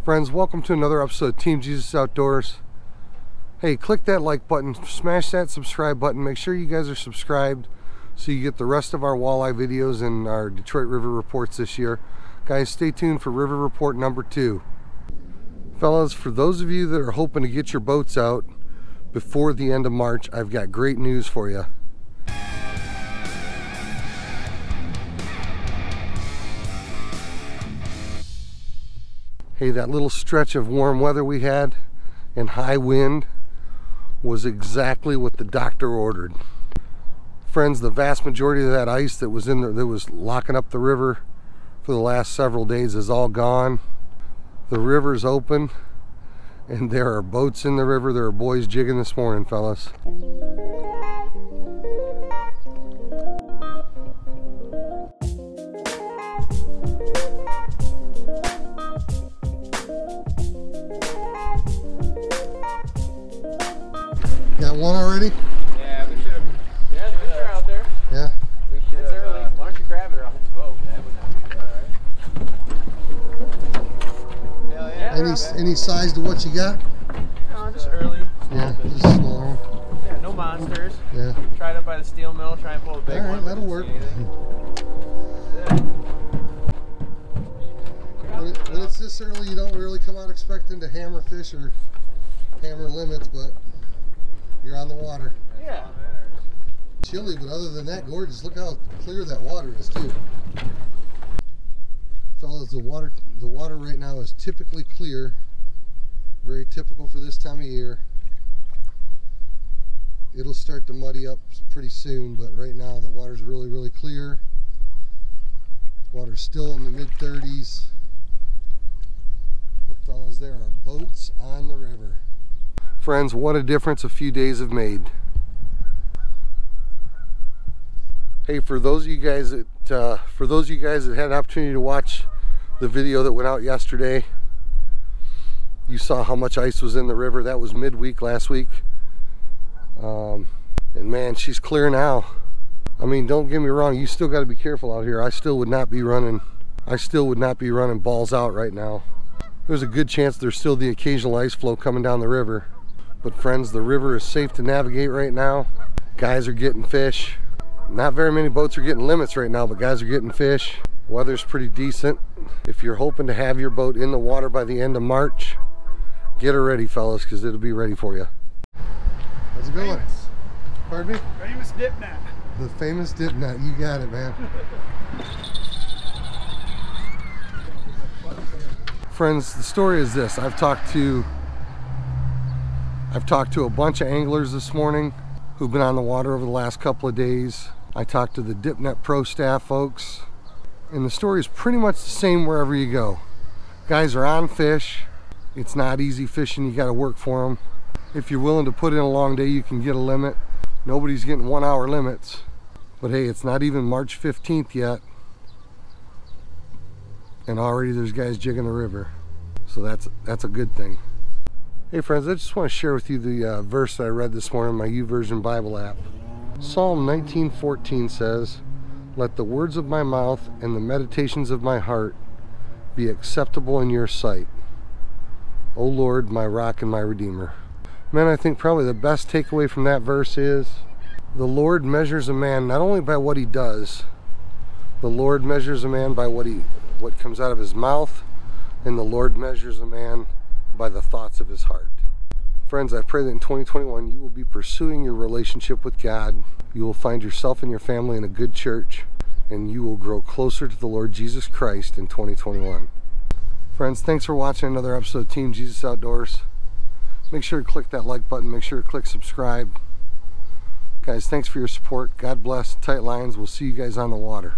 Friends, welcome to another episode of Team Jesus Outdoors. Hey, click that like button, smash that subscribe button, make sure you guys are subscribed so you get the rest of our walleye videos and our Detroit River reports this year. Guys, stay tuned for River Report number 2. Fellas, for those of you that are hoping to get your boats out before the end of March, I've got great news for you. Hey, that little stretch of warm weather we had and high wind was exactly what the doctor ordered. Friends, the vast majority of that ice that was in there, that was locking up the river for the last several days, is all gone. The river's open and there are boats in the river. There are boys jigging this morning, fellas. Got one already? Yeah, we should have. Yeah, the fish are out there. Yeah. We should have. It's early. Why don't you grab it or I'll hit the boat? That would not be all right. Hell yeah. Any size to what you got? No, just early. Yeah, just smaller. Yeah, no monsters. Yeah. Try it up by the steel mill. Try and pull a big one. All right, that'll work. When it's this early, you don't really come out expecting to hammer fish or hammer limits, but you're on the water. Yeah. Chilly, but other than that, gorgeous. Look how clear that water is too. Fellas, the water right now is typically clear. Very typical for this time of year. It'll start to muddy up pretty soon, but right now the water's really, really clear. Water's still in the mid-30s. But fellas, there are boats on the river. Friends, what a difference a few days have made. Hey, for those of you guys that had an opportunity to watch the video that went out yesterday, you saw how much ice was in the river. That was midweek last week, and man, she's clear now. I mean, don't get me wrong, you still got to be careful out here. I still would not be running balls out right now. There's a good chance there's still the occasional ice flow coming down the river. But friends, the river is safe to navigate right now. Guys are getting fish. Not very many boats are getting limits right now, but guys are getting fish. Weather's pretty decent. If you're hoping to have your boat in the water by the end of March, get her ready, fellas, because it'll be ready for you. How's it going? Pardon me? Famous dip net. The famous dip net. You got it, man. Friends, the story is this. I've talked to a bunch of anglers this morning who've been on the water over the last couple of days. I talked to the DipNet Pro staff folks, and the story is pretty much the same wherever you go. Guys are on fish. It's not easy fishing. You got to work for them. If you're willing to put in a long day, you can get a limit. Nobody's getting 1 hour limits. But hey, it's not even March 15th yet, and already there's guys jigging the river. So that's a good thing. Hey friends, I just want to share with you the verse that I read this morning in my YouVersion Bible app. Psalm 19:14 says, "Let the words of my mouth and the meditations of my heart be acceptable in your sight, O Lord, my rock and my redeemer." Man, I think probably the best takeaway from that verse is the Lord measures a man not only by what he does, the Lord measures a man by what comes out of his mouth, and the Lord measures a man by the thoughts of his heart. Friends, I pray that in 2021 you will be pursuing your relationship with God. You will find yourself and your family in a good church, and you will grow closer to the Lord Jesus Christ in 2021. Friends, thanks for watching another episode of Team Jesus Outdoors. Make sure to click that like button. Make sure to click subscribe. Guys, thanks for your support. God bless. Tight lines. We'll see you guys on the water.